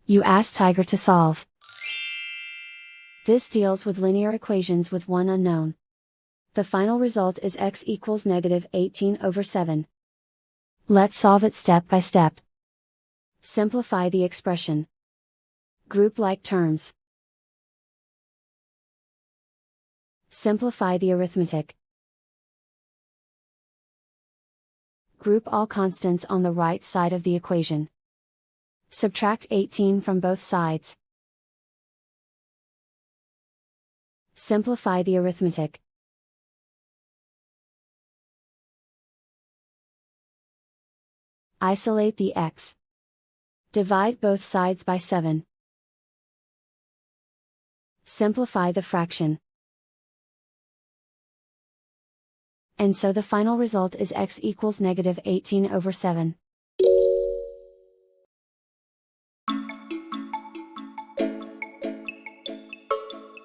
You ask Tiger to solve. This deals with linear equations with one unknown. The final result is x equals -18/7. Let's solve it step by step. Simplify the expression. Group like terms. Simplify the arithmetic. Group all constants on the right side of the equation. Subtract 18 from both sides. Simplify the arithmetic. Isolate the x. Divide both sides by 7. Simplify the fraction. And so the final result is x equals -18/7.